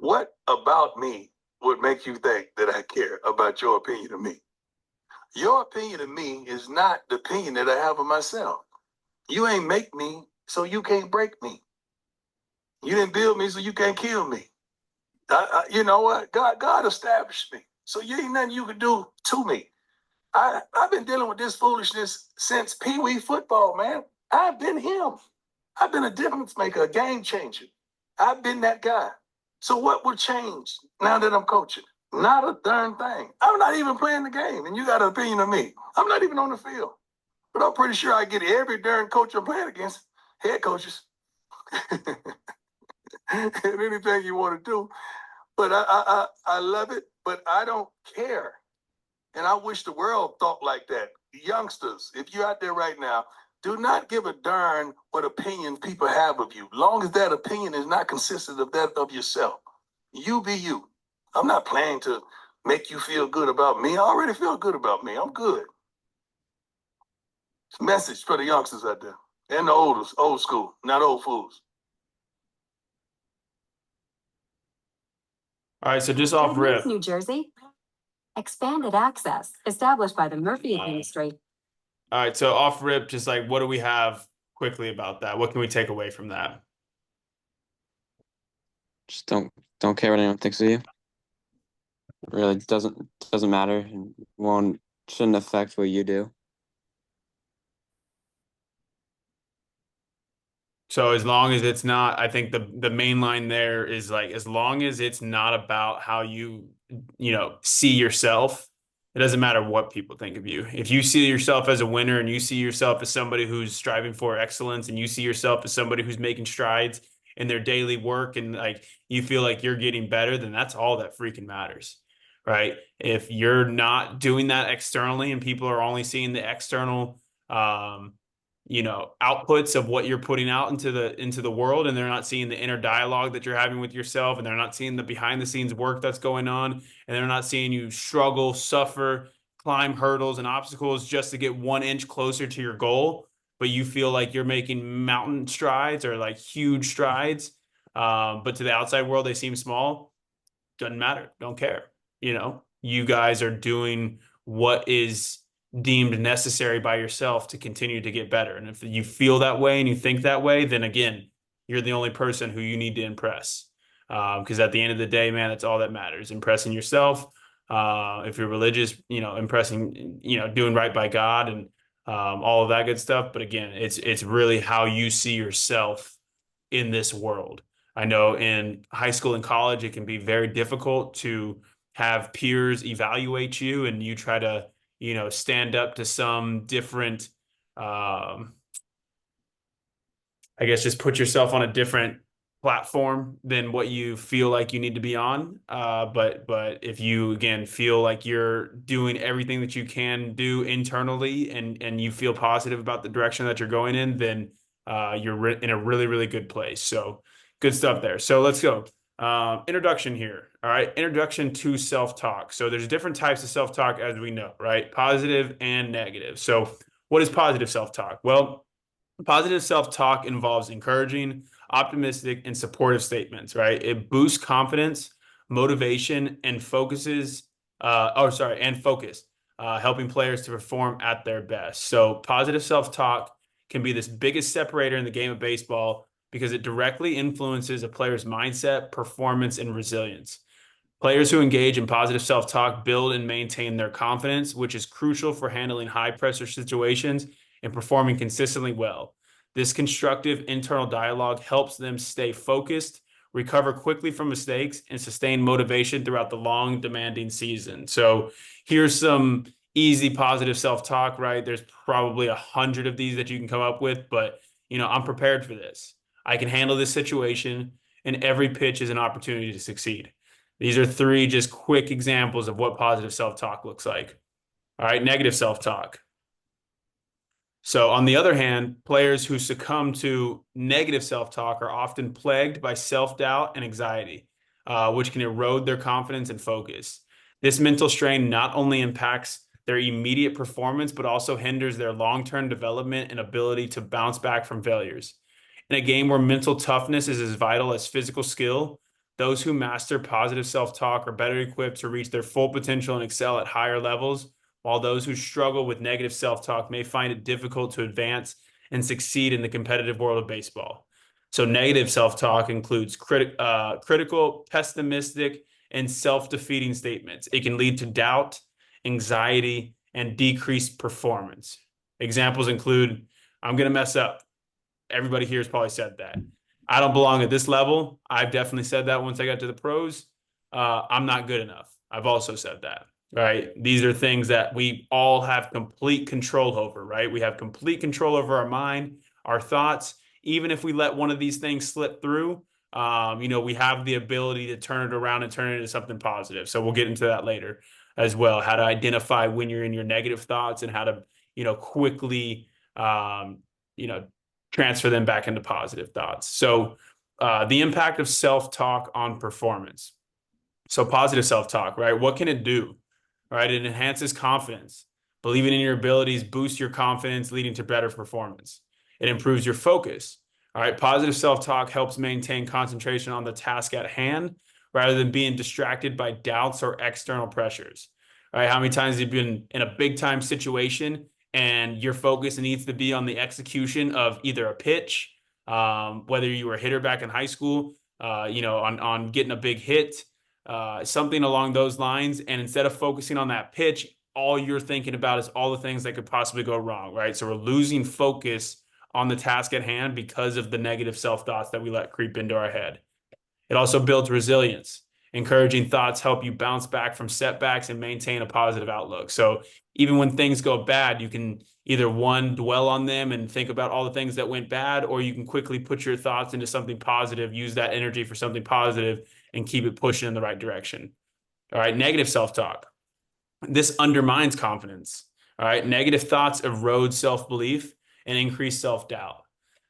What about me would make you think that I care about your opinion of me? Your opinion of me is not the opinion that I have of myself. You ain't make me, so you can't break me. You didn't build me, so you can't kill me. You know what? God established me. So you ain't nothing you can do to me. I've been dealing with this foolishness since Pee Wee football, man. I've been him. I've been a difference maker, a game changer. I've been that guy. So what would change now that I'm coaching? Not a darn thing. I'm not even playing the game, and you got an opinion of me. I'm not even on the field. But I'm pretty sure I get every darn coach I'm playing against, head coaches, and anything you want to do. But I love it, but I don't care. And I wish the world thought like that. Youngsters, if you're out there right now, do not give a darn what opinion people have of you, long as that opinion is not consistent of that of yourself. You be you. I'm not planning to make you feel good about me. I already feel good about me. I'm good. It's a message for the youngsters out there and the old school, not old fools. All right, so just off rip. New Jersey. Expanded access established by the Murphy administration. All right, so off rip, just like what do we have quickly about that? What can we take away from that? Just don't care what anyone thinks of you. Really doesn't matter and shouldn't affect what you do. So as long as it's not, I think the main line there is like, as long as it's not about how you see yourself, it doesn't matter what people think of you. If you see yourself as a winner and you see yourself as somebody who's striving for excellence and you see yourself as somebody who's making strides in their daily work and like you feel like you're getting better, then that's all that freaking matters, right? If you're not doing that externally and people are only seeing the external outputs of what you're putting out into the world, and they're not seeing the inner dialogue that you're having with yourself, and they're not seeing the behind the scenes work that's going on, and they're not seeing you struggle, suffer, climb hurdles and obstacles just to get 1 inch closer to your goal, but you feel like you're making mountain strides or like huge strides, but to the outside world they seem small. Doesn't matter. Don't care. You guys are doing what is deemed necessary by yourself to continue to get better. And if you feel that way and you think that way, then again, you're the only person who you need to impress. Because at the end of the day, man, that's all that matters. Impressing yourself. If you're religious, impressing, doing right by God and all of that good stuff. But again, it's really how you see yourself in this world. I know in high school and college, it can be very difficult to have peers evaluate you and you try to stand up to some different, I guess, just put yourself on a different platform than what you feel like you need to be on. But if you, again, feel like you're doing everything that you can do internally and you feel positive about the direction that you're going in, then you're in a really, really good place. So good stuff there. So let's go. Introduction here. All right. Introduction to self-talk. So there's different types of self-talk, as we know, right? Positive and negative. So what is positive self-talk? Well, positive self-talk involves encouraging, optimistic, and supportive statements, right? It boosts confidence, motivation, and focus, helping players to perform at their best. So positive self-talk can be this biggest separator in the game of baseball because it directly influences a player's mindset, performance, and resilience. Players who engage in positive self-talk build and maintain their confidence, which is crucial for handling high-pressure situations and performing consistently well. This constructive internal dialogue helps them stay focused, recover quickly from mistakes, and sustain motivation throughout the long, demanding season. So here's some easy positive self-talk, right? There's probably 100 of these that you can come up with, but I'm prepared for this. I can handle this situation, and every pitch is an opportunity to succeed. These are 3 just quick examples of what positive self-talk looks like. All right, negative self-talk. So on the other hand, players who succumb to negative self-talk are often plagued by self-doubt and anxiety, which can erode their confidence and focus. This mental strain not only impacts their immediate performance, but also hinders their long-term development and ability to bounce back from failures. In a game where mental toughness is as vital as physical skill, Those who master positive self-talk are better equipped to reach their full potential and excel at higher levels, while those who struggle with negative self-talk may find it difficult to advance and succeed in the competitive world of baseball. So negative self-talk includes critical, pessimistic, and self-defeating statements. It can lead to doubt, anxiety, and decreased performance. Examples include, I'm going to mess up. Everybody here has probably said that. I don't belong at this level. I've definitely said that once I got to the pros. I'm not good enough. I've also said that, right? These are things that we all have complete control over, right? We have complete control over our mind, our thoughts. Even if we let one of these things slip through, we have the ability to turn it around and turn it into something positive. So we'll get into that later as well, how to identify when you're in your negative thoughts and how to, quickly, transfer them back into positive thoughts. So the impact of self-talk on performance. So positive self-talk, right? What can it do? Right? It enhances confidence. Believing in your abilities boosts your confidence, leading to better performance. It improves your focus. All right. Positive self-talk helps maintain concentration on the task at hand rather than being distracted by doubts or external pressures. All right. How many times have you been in a big time situation and your focus needs to be on the execution of either a pitch, whether you were a hitter back in high school, on getting a big hit, something along those lines. And instead of focusing on that pitch, all you're thinking about is all the things that could possibly go wrong, right? So we're losing focus on the task at hand because of the negative self-thoughts that we let creep into our head. It also builds resilience. Encouraging thoughts help you bounce back from setbacks and maintain a positive outlook. So even when things go bad, you can either dwell on them and think about all the things that went bad, or you can quickly put your thoughts into something positive, use that energy for something positive, and keep it pushing in the right direction. All right, negative self-talk. This undermines confidence. All right, negative thoughts erode self-belief and increase self-doubt.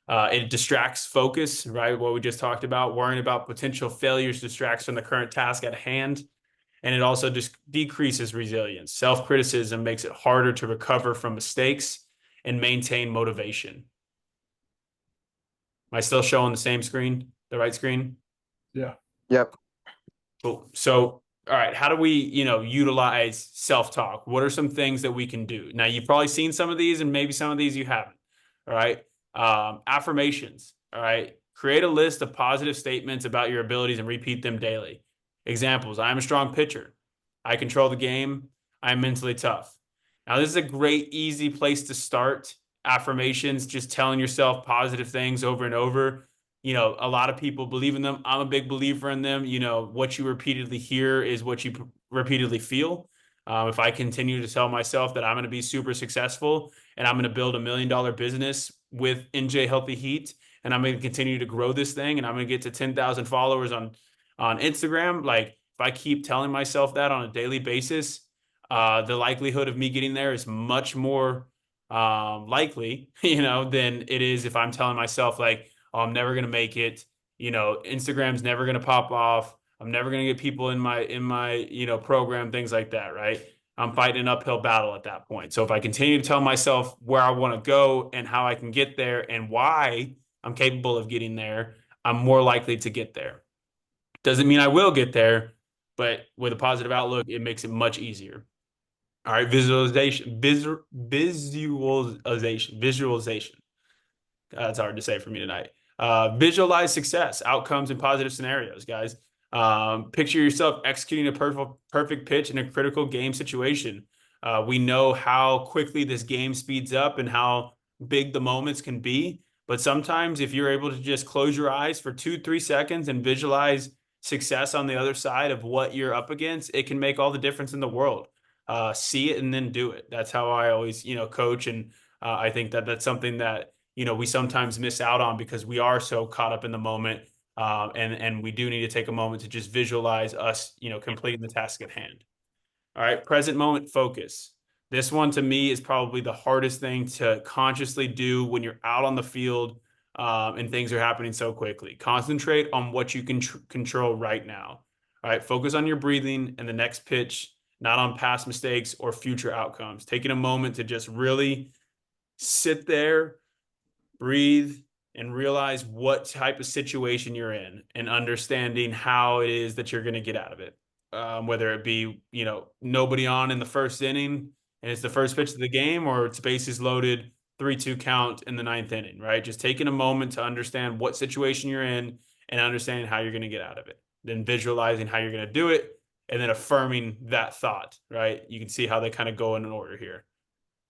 It distracts focus, right? What we just talked about, worrying about potential failures distracts from the current task at hand. And it also just decreases resilience. Self-criticism makes it harder to recover from mistakes and maintain motivation. Am I still showing the same screen, the right screen? Yeah. Yep. Cool. So, all right, how do we, utilize self-talk? What are some things that we can do? Now, you've probably seen some of these and maybe some of these you haven't. All right. Affirmations. All right. Create a list of positive statements about your abilities and repeat them daily. Examples: I am a strong pitcher. I control the game. I am mentally tough. Now, this is a great, easy place to start. Affirmations, just telling yourself positive things over and over. A lot of people believe in them. I'm a big believer in them. What you repeatedly hear is what you repeatedly feel. If I continue to tell myself that I'm going to be super successful and I'm going to build $1 million business with NJ Healthy Heat, and I'm going to continue to grow this thing, and I'm going to get to 10,000 followers on Instagram, like if I keep telling myself that on a daily basis, the likelihood of me getting there is much more likely, than it is if I'm telling myself like, oh, I'm never going to make it. Instagram's never going to pop off. I'm never going to get people in my program, things like that, right? I'm fighting an uphill battle at that point. So if I continue to tell myself where I want to go and how I can get there and why I'm capable of getting there, I'm more likely to get there. Doesn't mean I will get there, but with a positive outlook, it makes it much easier. All right, visualization. That's hard to say for me tonight. Visualize success, outcomes, and positive scenarios, guys. Picture yourself executing a perfect pitch in a critical game situation. We know how quickly this game speeds up and how big the moments can be. But sometimes if you're able to just close your eyes for 2-3 seconds and visualize success on the other side of what you're up against, it can make all the difference in the world. See it and then do it. That's how I always, coach. And I think that that's something that, we sometimes miss out on because we are so caught up in the moment. And we do need to take a moment to just visualize us, completing the task at hand. All right. Present moment focus. This one to me is probably the hardest thing to consciously do when you're out on the field and things are happening so quickly. Concentrate on what you can control right now. All right. Focus on your breathing and the next pitch, not on past mistakes or future outcomes. Taking a moment to just really sit there, breathe, and realize what type of situation you're in and understanding how it is that you're going to get out of it. Whether it be, nobody on in the first inning and it's the first pitch of the game, or it's bases loaded, 3-2 count in the ninth inning, right? Just taking a moment to understand what situation you're in and understanding how you're going to get out of it. Then visualizing how you're going to do it and then affirming that thought, right? You can see how they kind of go in an order here.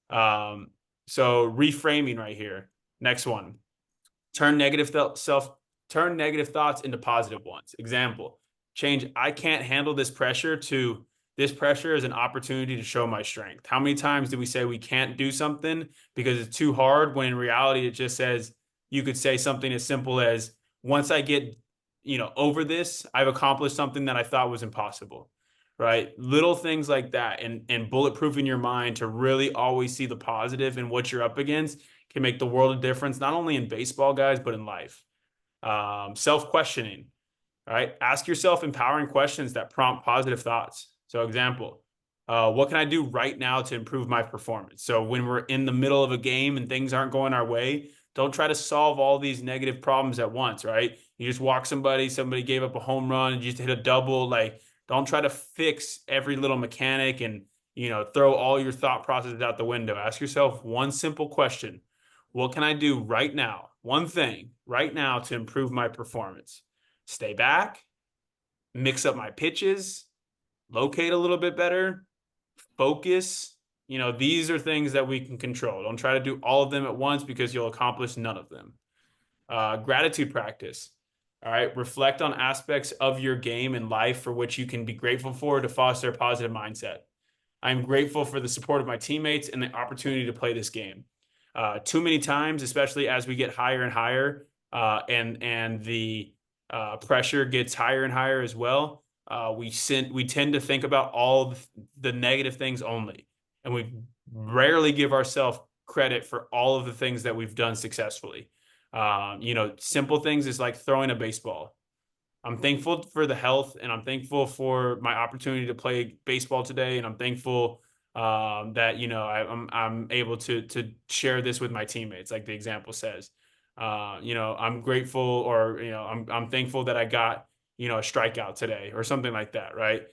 So reframing right here. Next one. Turn negative thoughts into positive ones. Example, change I can't handle this pressure to this pressure is an opportunity to show my strength. How many times do we say we can't do something because it's too hard, when in reality it just says, you could say something as simple as, once I get, over this, I've accomplished something that I thought was impossible, right? Little things like that, and bulletproofing your mind to really always see the positive in what you're up against can make the world of difference, not only in baseball, guys, but in life. Self-questioning, right? Ask yourself empowering questions that prompt positive thoughts. So example, what can I do right now to improve my performance? So when we're in the middle of a game and things aren't going our way, don't try to solve all these negative problems at once, right? You just walk somebody gave up a home run, and you just hit a double. Like, don't try to fix every little mechanic and, throw all your thought processes out the window. Ask yourself one simple question. What can I do right now? One thing right now to improve my performance. Stay back, mix up my pitches, locate a little bit better, focus. These are things that we can control. Don't try to do all of them at once because you'll accomplish none of them. Gratitude practice. All right. Reflect on aspects of your game and life for which you can be grateful for to foster a positive mindset. I'm grateful for the support of my teammates and the opportunity to play this game. Too many times, especially as we get higher and higher, and the pressure gets higher and higher as well, we tend to think about all the negative things only, and we rarely give ourselves credit for all of the things that we've done successfully. Simple things is like throwing a baseball. I'm thankful for the health, and I'm thankful for my opportunity to play baseball today, and I'm thankful that I'm able to share this with my teammates, like the example says. I'm grateful, or I'm thankful that I got a strikeout today or something like that, right?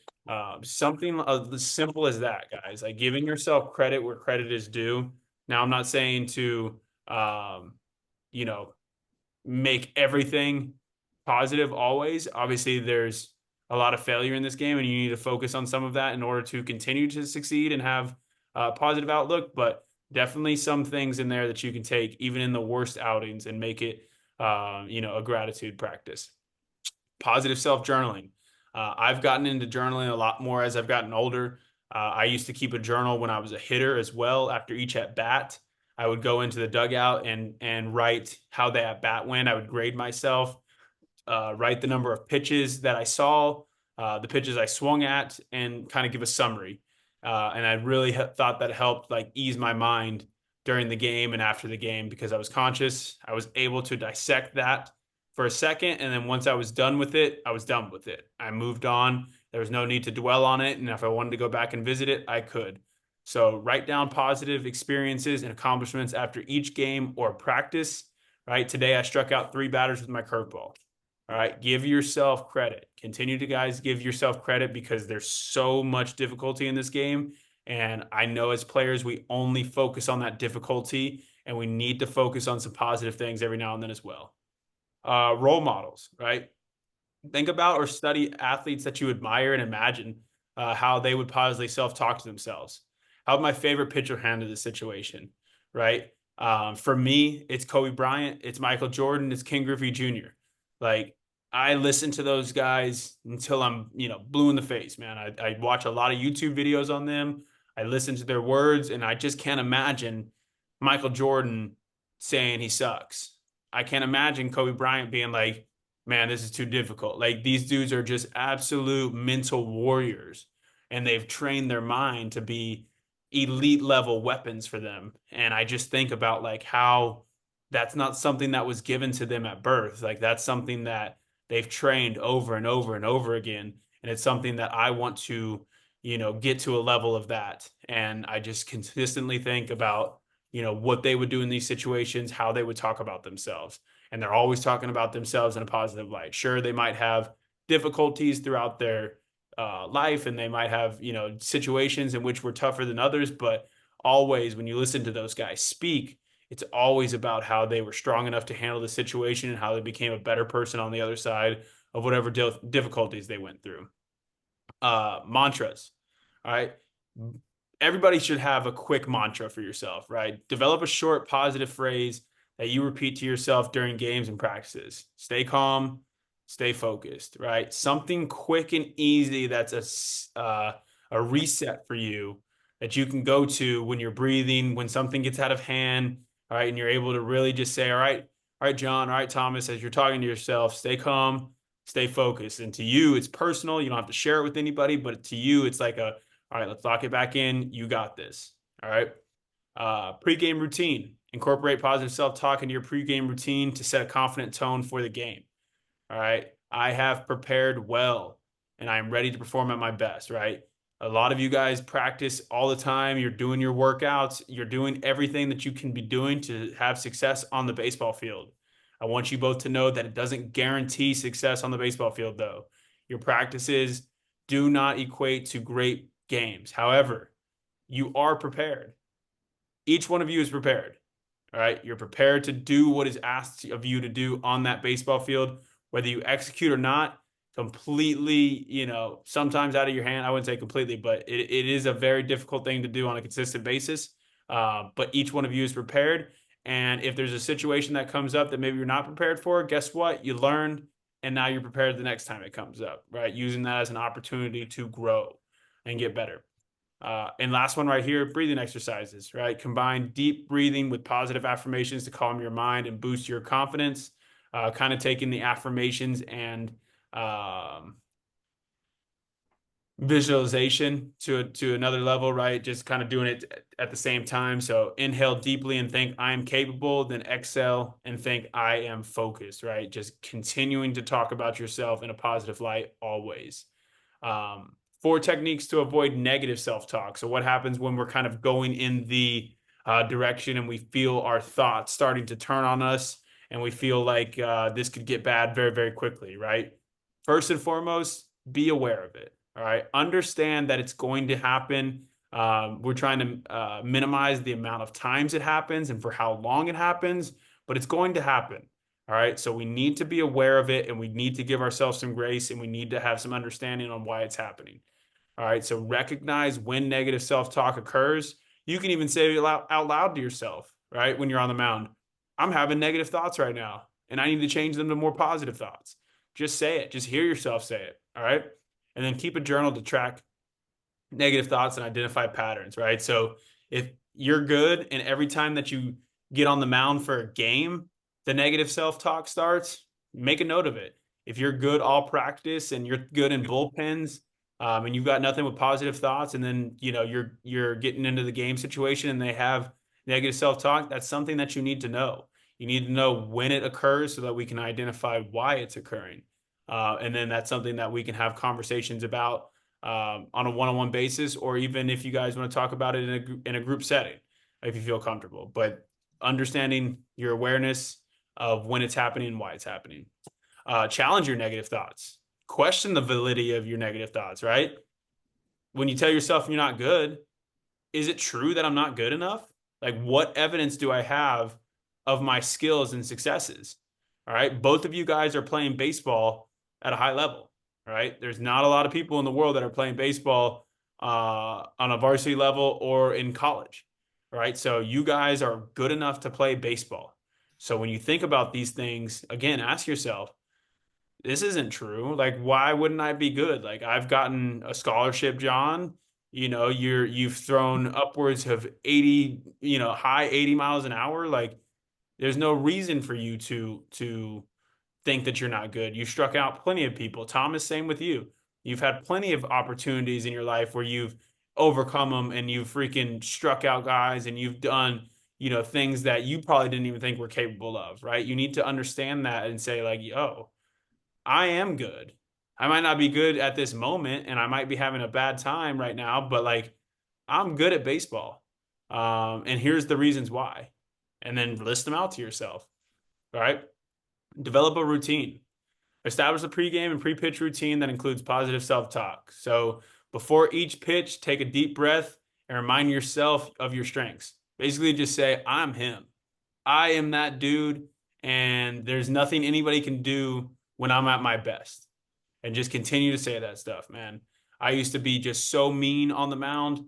Something as simple as that, guys. Like giving yourself credit where credit is due. Now, I'm not saying to make everything positive always. Obviously, there's a lot of failure in this game, and you need to focus on some of that in order to continue to succeed and have a positive outlook. But definitely some things in there that you can take even in the worst outings and make it a gratitude practice. Positive self-journaling. I've gotten into journaling a lot more as I've gotten older. I used to keep a journal when I was a hitter as well. After each at bat, I would go into the dugout and write how the at bat went. I would grade myself, write the number of pitches that I saw, the pitches I swung at, and kind of give a summary. And I really thought that helped like ease my mind during the game and after the game, because I was conscious. I was able to dissect that for a second. And then once I was done with it, I was done with it. I moved on. There was no need to dwell on it. And if I wanted to go back and visit it, I could. So write down positive experiences and accomplishments after each game or practice, right? Today, I struck out 3 batters with my curveball. All right. Give yourself credit. Continue to, guys, give yourself credit, because there's so much difficulty in this game. And I know as players, we only focus on that difficulty, and we need to focus on some positive things every now and then as well. Role models, right? Think about or study athletes that you admire and imagine how they would positively self-talk to themselves. How would my favorite pitcher handle this situation, right? For me, it's Kobe Bryant, it's Michael Jordan, it's Ken Griffey Jr. Like, I listen to those guys until I'm, blue in the face, man. I watch a lot of YouTube videos on them. I listen to their words, and I just can't imagine Michael Jordan saying he sucks. I can't imagine Kobe Bryant being like, man, this is too difficult. Like, these dudes are just absolute mental warriors, and they've trained their mind to be elite level weapons for them. And I just think about like how that's not something that was given to them at birth. Like, that's something that they've trained over and over and over again. And it's something that I want to, get to a level of that. And I just consistently think about, what they would do in these situations, how they would talk about themselves. and they're always talking about themselves in a positive light. Sure, they might have difficulties throughout their life, and they might have, you know, situations in which we're tougher than others, but always when you listen to those guys speak, it's always about how they were strong enough to handle the situation and how they became a better person on the other side of whatever difficulties they went through. Mantras. All right. Everybody should have a quick mantra for yourself, right? Develop a short positive phrase that you repeat to yourself during games and practices. Stay calm, stay focused, right? Something quick and easy that's a reset for you that you can go to when you're breathing, when something gets out of hand, all right, and you're able to really just say, all right, John, all right, Thomas, as you're talking to yourself, stay calm, stay focused. And to you, it's personal. You don't have to share it with anybody, but to you, it's like all right, let's lock it back in. You got this. All right. Pre-game routine. Incorporate positive self-talk into your pre-game routine to set a confident tone for the game. All right. I have prepared well and I'm ready to perform at my best, right? A lot of you guys practice all the time. You're doing your workouts. You're doing everything that you can be doing to have success on the baseball field. I want you both to know that it doesn't guarantee success on the baseball field, though. Your practices do not equate to great games. However, you are prepared. Each one of you is prepared. All right. You're prepared to do what is asked of you to do on that baseball field, whether you execute or not. Completely, you know, sometimes out of your hand. I wouldn't say completely, but it is a very difficult thing to do on a consistent basis. But each one of you is prepared. And if there's a situation that comes up that maybe you're not prepared for, guess what? You learned, and now you're prepared the next time it comes up, right? Using that as an opportunity to grow and get better. And last one right here, breathing exercises, right? Combine deep breathing with positive affirmations to calm your mind and boost your confidence. Kind of taking the affirmations and visualization to another level, right? Just kind of doing it at the same time. So inhale deeply and think I am capable, then exhale and think I am focused, right? Just continuing to talk about yourself in a positive light always. 4 techniques to avoid negative self-talk. So what happens when we're kind of going in the direction and we feel our thoughts starting to turn on us and we feel like this could get bad very, very quickly, right? First and foremost, be aware of it. All right. Understand that it's going to happen. We're trying to minimize the amount of times it happens and for how long it happens, but it's going to happen. All right. So we need to be aware of it and we need to give ourselves some grace and we need to have some understanding on why it's happening. All right. So recognize when negative self-talk occurs. You can even say it out loud to yourself, right? When you're on the mound, I'm having negative thoughts right now and I need to change them to more positive thoughts. Just say it. Just hear yourself say it. All right. And then keep a journal to track negative thoughts and identify patterns, right? So if you're good and every time that you get on the mound for a game, the negative self-talk starts, make a note of it. If you're good all practice and you're good in bullpens and you've got nothing with positive thoughts and then, you know, you're getting into the game situation and they have negative self-talk, that's something that you need to know. You need to know when it occurs so that we can identify why it's occurring. And then that's something that we can have conversations about on a one-on-one basis, or even if you guys want to talk about it in a group setting, if you feel comfortable. But understanding your awareness of when it's happening and why it's happening. Challenge your negative thoughts. Question the validity of your negative thoughts, right? When you tell yourself you're not good, is it true that I'm not good enough? Like, what evidence do I have of my skills and successes? All right. Both of you guys are playing baseball at a high level, right? There's not a lot of people in the world that are playing baseball on a varsity level or in college, right? So you guys are good enough to play baseball. So when you think about these things, again, ask yourself, this isn't true. Like, why wouldn't I be good? Like, I've gotten a scholarship, John. You know, you've thrown upwards of 80, you know, high 80 miles an hour. Like, there's no reason for you to think that you're not good. You struck out plenty of people. Thomas, same with you. You've had plenty of opportunities in your life where you've overcome them and you've freaking struck out guys and you've done, you know, things that you probably didn't even think were capable of, right? You need to understand that and say like, yo, I am good. I might not be good at this moment and I might be having a bad time right now, but like I'm good at baseball. And here's the reasons why. And then list them out to yourself. All right. Develop a routine. Establish a pregame and pre-pitch routine that includes positive self-talk. So before each pitch, take a deep breath and remind yourself of your strengths. Basically, just say, I'm him. I am that dude, and there's nothing anybody can do when I'm at my best. And just continue to say that stuff, man. I used to be just so mean on the mound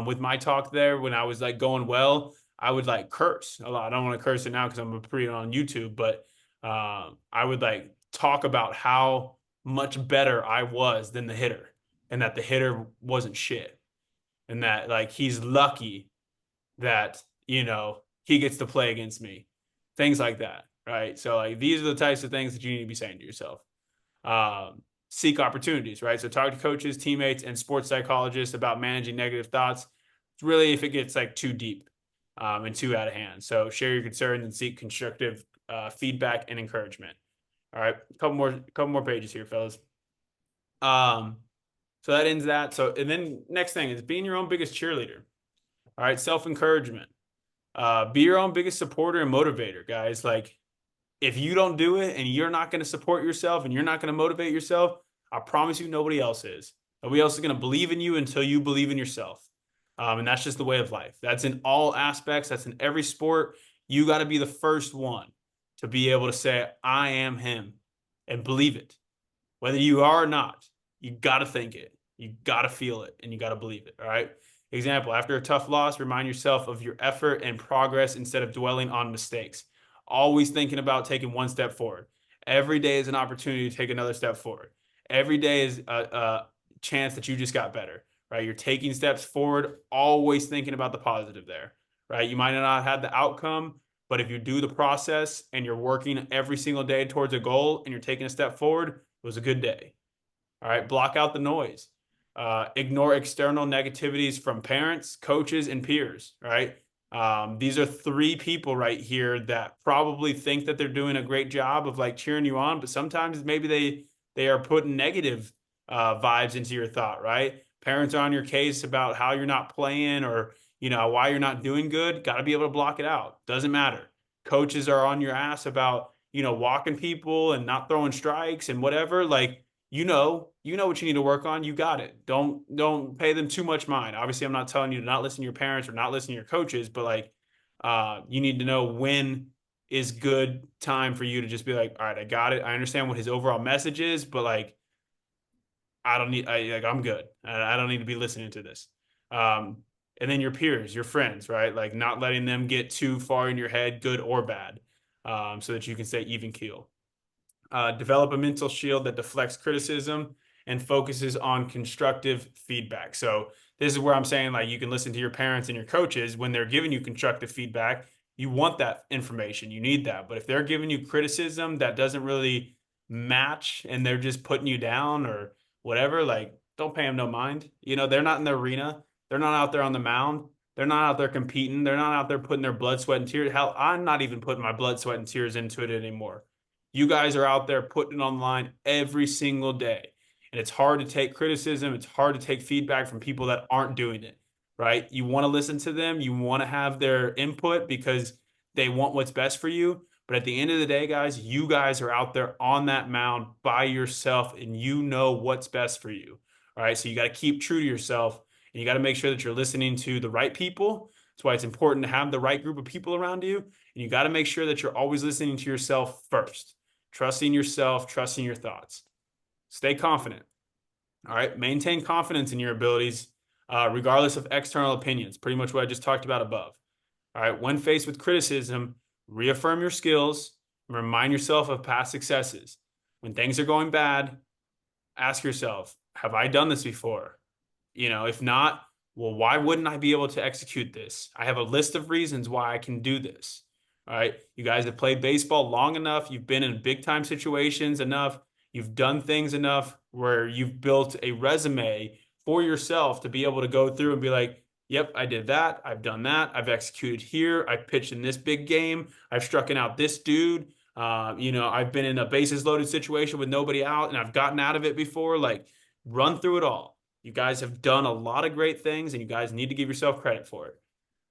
with my talk there when I was like going well. I would like curse a lot. I don't want to curse it now because I'm pretty on YouTube, but I would like talk about how much better I was than the hitter, and that the hitter wasn't shit, and that like he's lucky that he gets to play against me, things like that, right? So like these are the types of things that you need to be saying to yourself. Seek opportunities, right? So talk to coaches, teammates, and sports psychologists about managing negative thoughts. It's really if it gets like too deep and too out of hand. So share your concerns and seek constructive feedback and encouragement. All right, a couple more pages here, fellas. So that ends that. So and then next thing is being your own biggest cheerleader. All right, self-encouragement. Be your own biggest supporter and motivator, guys. Like if you don't do it and you're not going to support yourself and you're not going to motivate yourself, I promise you nobody else is. Nobody else is going to believe in you until you believe in yourself. And that's just the way of life. That's in all aspects. That's in every sport. You got to be the first one to be able to say, I am him, and believe it. Whether you are or not, you got to think it. You got to feel it, and you got to believe it. All right. Example, after a tough loss, remind yourself of your effort and progress instead of dwelling on mistakes. Always thinking about taking one step forward. Every day is an opportunity to take another step forward. Every day is a chance that you just got better, right? You're taking steps forward, always thinking about the positive there, right? You might not have the outcome, but if you do the process and you're working every single day towards a goal and you're taking a step forward, it was a good day. All right, block out the noise. Ignore external negativities from parents, coaches, and peers, right? These are three people right here that probably think that they're doing a great job of like cheering you on, but sometimes maybe they are putting negative vibes into your thought, right? Parents are on your case about how you're not playing or why you're not doing good. Got to be able to block it out. Doesn't matter. Coaches are on your ass about walking people and not throwing strikes and whatever. Like you know what you need to work on. You got it. Don't pay them too much mind. Obviously, I'm not telling you to not listen to your parents or not listen to your coaches, but like you need to know when is good time for you to just be like, all right, I got it. I understand what his overall message is, but like I'm good. I don't need to be listening to this. And then your peers, your friends, right? Like not letting them get too far in your head, good or bad, so that you can stay even keel. Develop a mental shield that deflects criticism and focuses on constructive feedback. So this is where I'm saying like you can listen to your parents and your coaches when they're giving you constructive feedback. You want that information. You need that. But if they're giving you criticism that doesn't really match and they're just putting you down or whatever, like don't pay them no mind. They're not in the arena. They're not out there on the mound. They're not out there competing. They're not out there putting their blood, sweat, and tears. Hell, I'm not even putting my blood, sweat, and tears into it anymore. You guys are out there putting it on the line every single day. And it's hard to take criticism. It's hard to take feedback from people that aren't doing it, right? You want to listen to them. You want to have their input because they want what's best for you. But at the end of the day, guys, you guys are out there on that mound by yourself and you know what's best for you. All right. So you got to keep true to yourself and you got to make sure that you're listening to the right people. That's why it's important to have the right group of people around you. And you got to make sure that you're always listening to yourself first. Trusting yourself, trusting your thoughts. Stay confident. All right. Maintain confidence in your abilities, regardless of external opinions. Pretty much what I just talked about above. All right. When faced with criticism, reaffirm your skills and remind yourself of past successes. When things are going bad, ask yourself, have I done this before? If not, well, why wouldn't I be able to execute this? I have a list of reasons why I can do this. All right. You guys have played baseball long enough. You've been in big time situations enough. You've done things enough where you've built a resume for yourself to be able to go through and be like, yep, I did that. I've done that. I've executed here. I've pitched in this big game. I've struck out this dude. I've been in a bases loaded situation with nobody out and I've gotten out of it before. Like run through it all. You guys have done a lot of great things and you guys need to give yourself credit for it.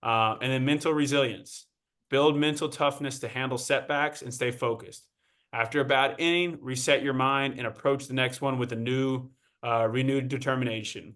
And then mental resilience. Build mental toughness to handle setbacks and stay focused. After a bad inning, reset your mind and approach the next one with a new, renewed determination.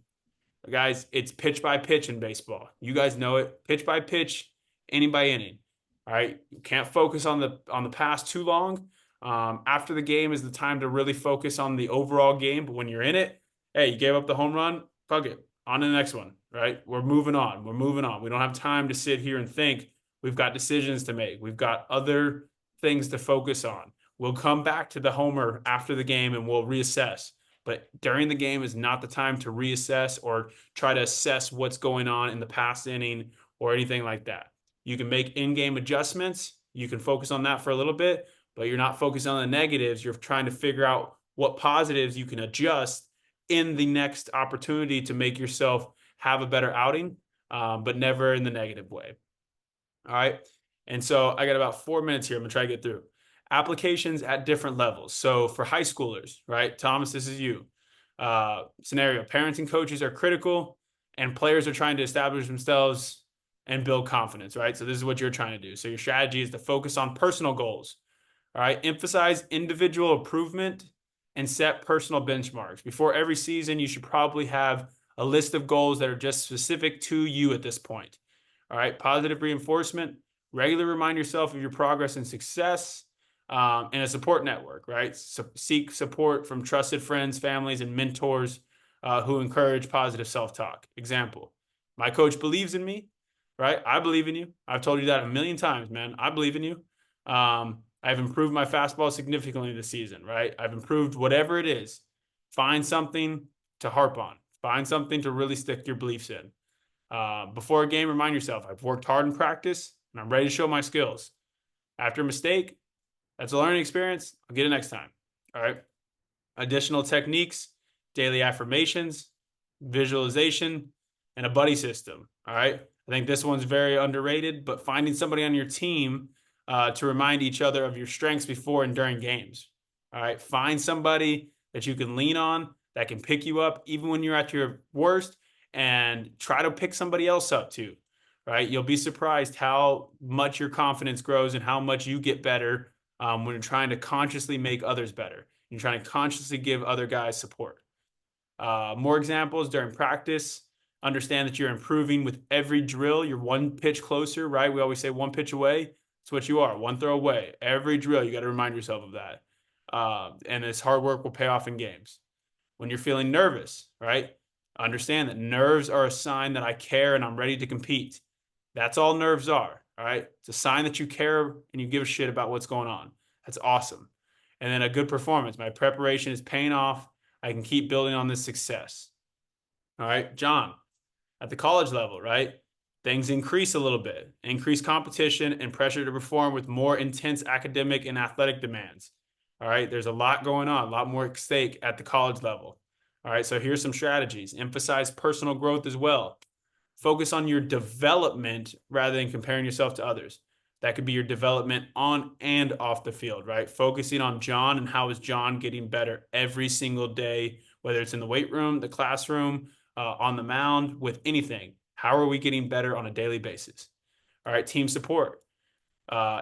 Guys, it's pitch by pitch in baseball. You guys know it. Pitch by pitch, inning by inning. All right. You can't focus on the past too long. After the game is the time to really focus on the overall game. But when you're in it, hey, you gave up the home run, fuck it. On to the next one, right? We're moving on. We're moving on. We don't have time to sit here and think. We've got decisions to make. We've got other things to focus on. We'll come back to the homer after the game and we'll reassess. But during the game is not the time to reassess or try to assess what's going on in the past inning or anything like that. You can make in-game adjustments. You can focus on that for a little bit, but you're not focused on the negatives. You're trying to figure out what positives you can adjust in the next opportunity to make yourself have a better outing, but never in the negative way. All right. And so I got about 4 minutes here. I'm going to try to get through. Applications at different levels. So for high schoolers, right? Thomas, this is you. Scenario, parents and coaches are critical and players are trying to establish themselves and build confidence, right? So this is what you're trying to do. So your strategy is to focus on personal goals. All right. Emphasize individual improvement and set personal benchmarks. Before every season, you should probably have a list of goals that are just specific to you at this point. All right. Positive reinforcement. Regularly remind yourself of your progress and success. And a support network, right? So seek support from trusted friends, families, and mentors who encourage positive self-talk. Example, my coach believes in me, right? I believe in you. I've told you that a million times, man. I believe in you. I've improved my fastball significantly this season, right? I've improved whatever it is. Find something to harp on. Find something to really stick your beliefs in. Before a game, remind yourself, I've worked hard in practice and I'm ready to show my skills. After a mistake, that's a learning experience. I'll get it next time. All right. Additional techniques, daily affirmations, visualization, and a buddy system. All right. I think this one's very underrated, but finding somebody on your team to remind each other of your strengths before and during games. All right. Find somebody that you can lean on that can pick you up even when you're at your worst, and try to pick somebody else up too. Right. You'll be surprised how much your confidence grows and how much you get better when you're trying to consciously make others better. You're trying to consciously give other guys support. More examples during practice. Understand that you're improving with every drill. You're one pitch closer, right? We always say one pitch away. That's what you are, one throw away. Every drill, you got to remind yourself of that. And this hard work will pay off in games. When you're feeling nervous, right? Understand that nerves are a sign that I care and I'm ready to compete. That's all nerves are. All right. It's a sign that you care and you give a shit about what's going on. That's awesome. And then a good performance. My preparation is paying off. I can keep building on this success. All right. John, at the college level, right? Things increase a little bit, increased competition and pressure to perform with more intense academic and athletic demands. All right. There's a lot going on, a lot more at stake at the college level. All right. So here's some strategies. Emphasize personal growth as well. Focus on your development rather than comparing yourself to others. That could be your development on and off the field, right? Focusing on John and how is John getting better every single day, whether it's in the weight room, the classroom, on the mound, with anything. How are we getting better on a daily basis? All right, team support.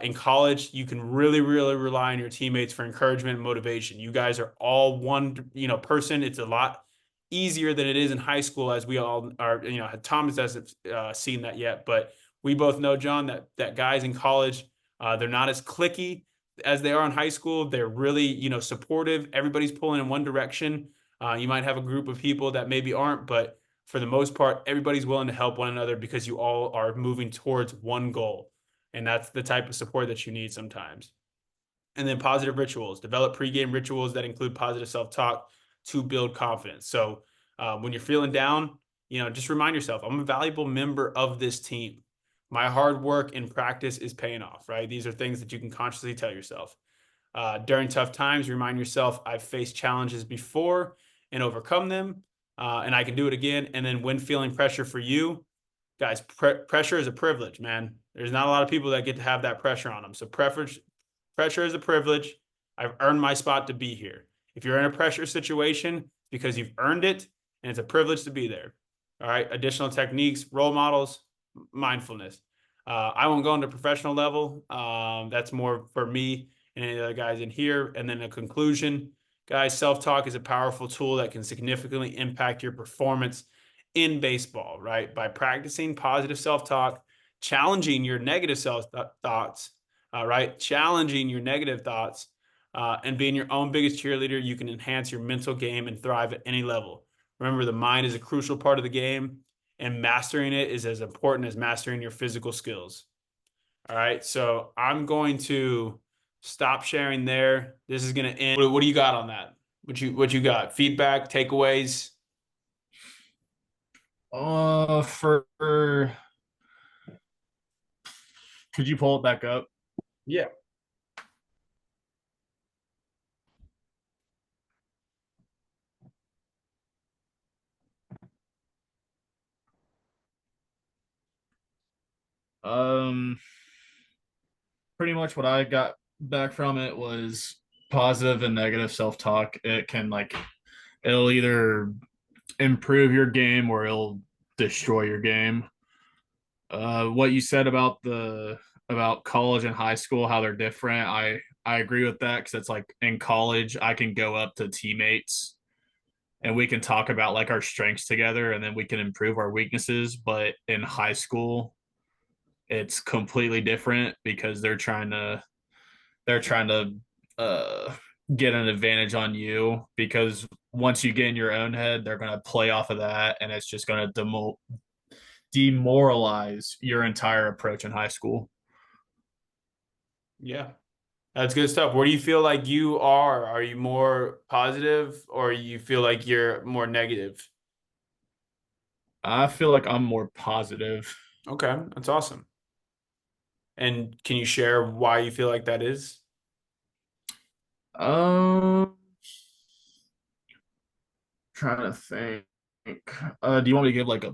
In college, you can really, really rely on your teammates for encouragement and motivation. You guys are all one, person. It's a lot easier than it is in high school, as we all are. Thomas hasn't seen that yet, but we both know, John, that guys in college, they're not as cliquey as they are in high school. They're really, supportive. Everybody's pulling in one direction. You might have a group of people that maybe aren't, but for the most part, everybody's willing to help one another because you all are moving towards one goal. And that's the type of support that you need sometimes. And then positive rituals. Develop pregame rituals that include positive self-talk to build confidence. So when you're feeling down, just remind yourself, I'm a valuable member of this team. My hard work in practice is paying off, right? These are things that you can consciously tell yourself. During tough times, remind yourself, I've faced challenges before and overcome them, and I can do it again. And then when feeling pressure for you, guys, pressure is a privilege, man. There's not a lot of people that get to have that pressure on them. So pressure is a privilege. I've earned my spot to be here. If you're in a pressure situation, it's because you've earned it, and it's a privilege to be there. All right. Additional techniques, role models, mindfulness. I won't go into professional level. That's more for me and any of the other guys in here. And then a conclusion. Guys, self-talk is a powerful tool that can significantly impact your performance in baseball, right? By practicing positive self-talk, challenging your negative self-thoughts, right? Challenging your negative thoughts, and being your own biggest cheerleader, you can enhance your mental game and thrive at any level. Remember, the mind is a crucial part of the game, and mastering it is as important as mastering your physical skills. All right, so I'm going to stop sharing there. This is going to end. What do you got on that? What you got? Feedback, takeaways? Could you pull it back up? Yeah. Um, Pretty much what I got back from it was positive and negative self-talk. It can it'll either improve your game or it'll destroy your game. What you said about about college and high school, how they're different, I agree with that because it's like in college I can go up to teammates and we can talk about like our strengths together and then we can improve our weaknesses. But in high school, it's completely different because they're trying to uh, get an advantage on you because once you get in your own head, they're going to play off of that, and it's just going to demoralize your entire approach in high school. Yeah. That's good stuff. Where do you feel like you are? Are you more positive or you feel like you're more negative? I feel like I'm more positive. Okay, that's awesome. And can you share why you feel like that is? Um, Trying to think. Do you want me to give like a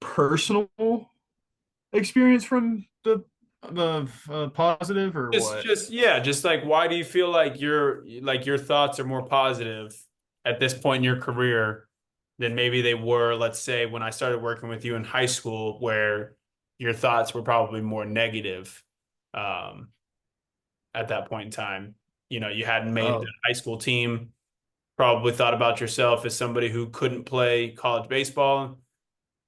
personal experience from the positive or what? Just like why do you feel like your thoughts are more positive at this point in your career than maybe they were, let's say, when I started working with you in high school, where your thoughts were probably more negative, um, at that point in time. You hadn't made the Oh, high school team, probably thought about yourself as somebody who couldn't play college baseball,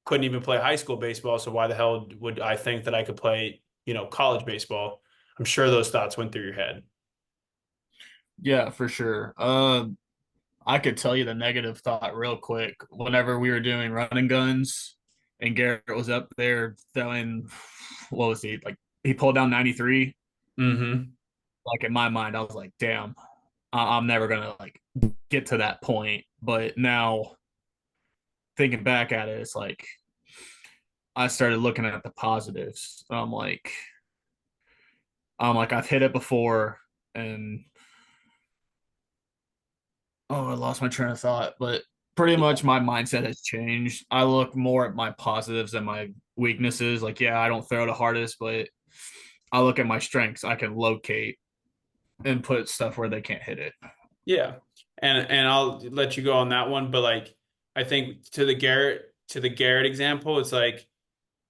couldn't even play high school baseball. So why the hell would I think that I could play, college baseball? I'm sure those thoughts went through your head. yeah, for sure. I could tell you the negative thought real quick. Whenever we were doing running guns and Garrett was up there throwing, what was he like? He pulled down 93. Mm-hmm. Like in my mind, I was like, damn, I'm never gonna like get to that point. But now thinking back at it, it's like I started looking at the positives. I'm like I've hit it before, and oh, I lost my train of thought. But pretty much my mindset has changed. I look more at my positives than my weaknesses. Like, yeah, I don't throw the hardest, but I look at my strengths. I can locate and put stuff where they can't hit it. Yeah. And I'll let you go on that one, but like I think to the Garrett example, it's like,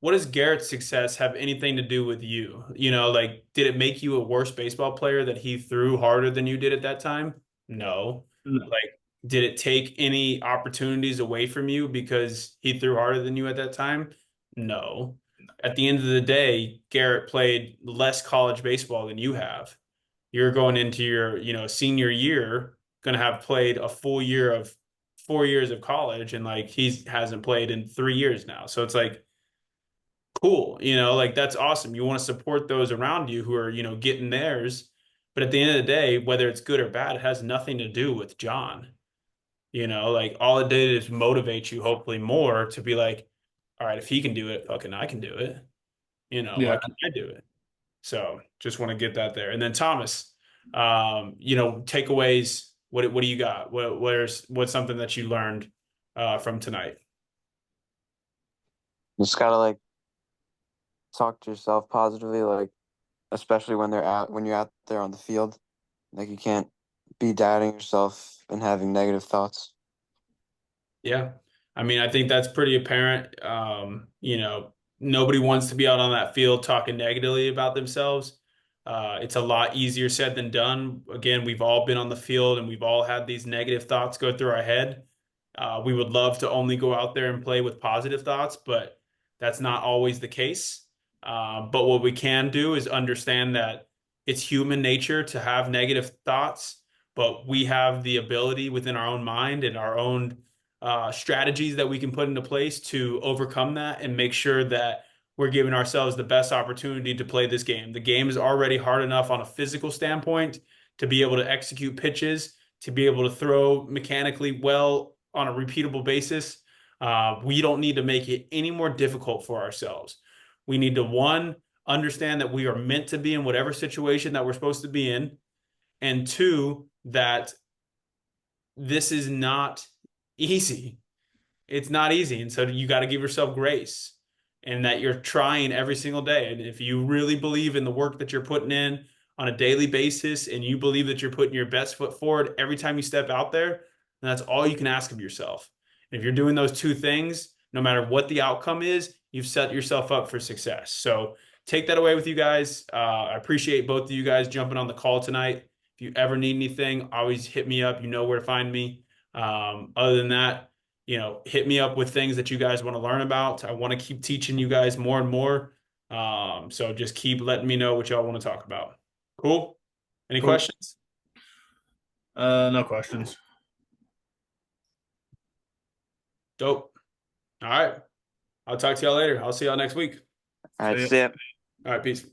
what does Garrett's success have anything to do with you? Like, did it make you a worse baseball player that he threw harder than you did at that time? No. Like, did it take any opportunities away from you because he threw harder than you at that time? No. At the end of the day, Garrett played less college baseball than you have. You're going into your, senior year, going to have played a full year of 4 years of college, and like he hasn't played in 3 years now. So it's like, cool, like that's awesome. You want to support those around you who are, getting theirs. But at the end of the day, whether it's good or bad, it has nothing to do with John. Like all it did is motivate you, hopefully more, to be like, all right, if he can do it, fucking I can do it. Why Yeah. can't I do it? So just want to get that there. And then Thomas, takeaways. What do you got? What's something that you learned from tonight? Just gotta like talk to yourself positively, like especially when you're out there on the field. Like you can't be doubting yourself and having negative thoughts. Yeah. I mean, I think that's pretty apparent. Nobody wants to be out on that field talking negatively about themselves. It's a lot easier said than done. Again, we've all been on the field and we've all had these negative thoughts go through our head. We would love to only go out there and play with positive thoughts, but that's not always the case. But what we can do is understand that it's human nature to have negative thoughts, but we have the ability within our own mind and our own strategies that we can put into place to overcome that and make sure that we're giving ourselves the best opportunity to play this game. The game is already hard enough on a physical standpoint to be able to execute pitches, to be able to throw mechanically well on a repeatable basis. We don't need to make it any more difficult for ourselves. We need to, one, understand that we are meant to be in whatever situation that we're supposed to be in, and two, that this is not easy. It's not easy. And so you got to give yourself grace and that you're trying every single day. And if you really believe in the work that you're putting in on a daily basis and you believe that you're putting your best foot forward every time you step out there, then that's all you can ask of yourself. And if you're doing those two things, no matter what the outcome is, you've set yourself up for success. So take that away with you guys. I appreciate both of you guys jumping on the call tonight. If you ever need anything, always hit me up. You know where to find me. Other than that, hit me up with things that you guys want to learn about. I want to keep teaching you guys more and more. So just keep letting me know what y'all want to talk about. Cool. Any Cool. questions? No questions. Dope. All right. I'll talk to y'all later. I'll see y'all next week. All right, See ya. see ya. All right. Peace.